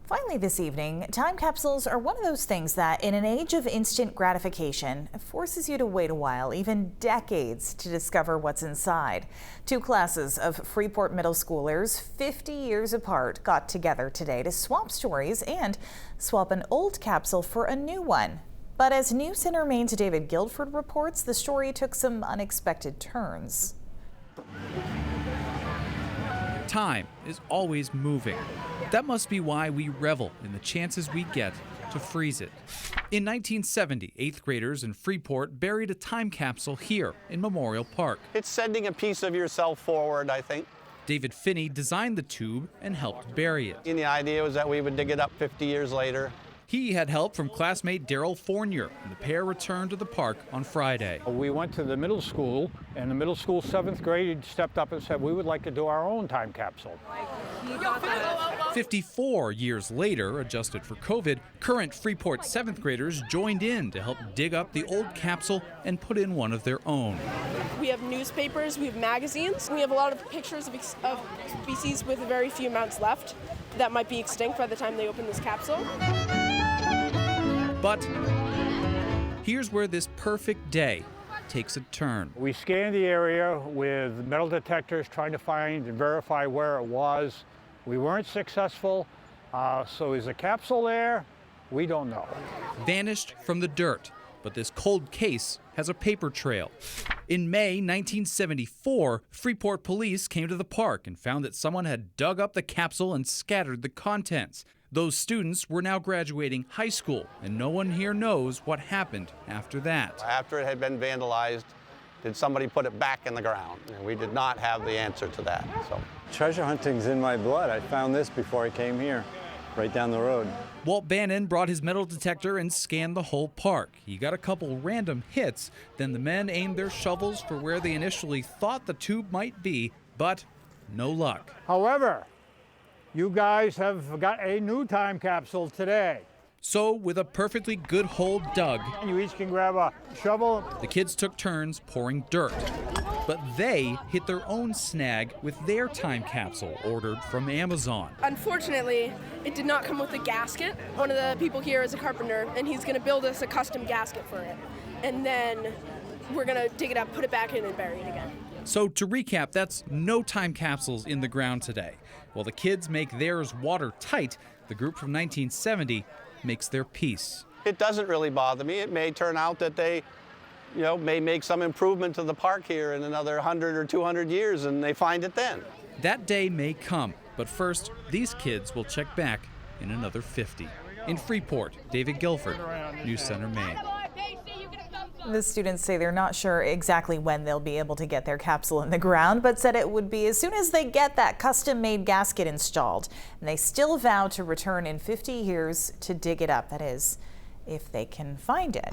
Finally this evening, time capsules are one of those things that, in an age of instant gratification, forces you to wait a while, even decades, to discover what's inside. Two classes of Freeport Middle Schoolers, 50 years apart, got together today to swap stories and swap an old capsule for a new one. But as News Center Maine's David Guilford reports, the story took some unexpected turns. Time is always moving. That must be why we revel in the chances we get to freeze it. In 1970, 8th graders in Freeport buried a time capsule here in Memorial Park. It's sending a piece of yourself forward, I think. David Finney designed the tube and helped bury it. And the idea was that we would dig it up 50 years later. He had help from classmate Daryl Fournier, and the pair returned to the park on Friday. We went to the middle school, and the middle school 7th grade stepped up and said, we would like to do our own time capsule. 54 years later, adjusted for COVID, current Freeport 7th graders joined in to help dig up the old capsule and put in one of their own. We have newspapers, we have magazines, we have a lot of pictures of species with very few amounts left that might be extinct by the time they open this capsule. But here's where this perfect day takes a turn. We scanned the area with metal detectors trying to find and verify where it was. We weren't successful, so is the capsule there? We don't know. Vanished from the dirt, but this cold case has a paper trail. In May 1974, Freeport police came to the park and found that someone had dug up the capsule and scattered the contents. Those students were now graduating high school, and no one here knows what happened after that. After it had been vandalized, did somebody put it back in the ground? And we did not have the answer to that. So, treasure hunting's in my blood. I found this before I came here, right down the road. Walt Bannon brought his metal detector and scanned the whole park. He got a couple random hits, then the men aimed their shovels for where they initially thought the tube might be, but no luck. However, you guys have got a new time capsule today. So, with a perfectly good hole dug, You each can grab a shovel. the kids took turns pouring dirt. But they hit their own snag with their time capsule ordered from Amazon. Unfortunately, it did not come with a gasket. One of the people here is a carpenter, and he's going to build us a custom gasket for it. And then we're going to dig it up, put it back in, and bury it again. So to recap, that's no time capsules in the ground today. While the kids make theirs watertight, the group from 1970 makes their peace. it doesn't really bother me. It may turn out that they may make some improvement to the park here in another 100 or 200 years, and they find it then. That day may come, but first, these kids will check back in another 50. In Freeport, David Guilford, News Center, Maine. The students say they're not sure exactly when they'll be able to get their capsule in the ground, but said it would be as soon as they get that custom-made gasket installed. And they still vow to return in 50 years to dig it up. That is, if they can find it.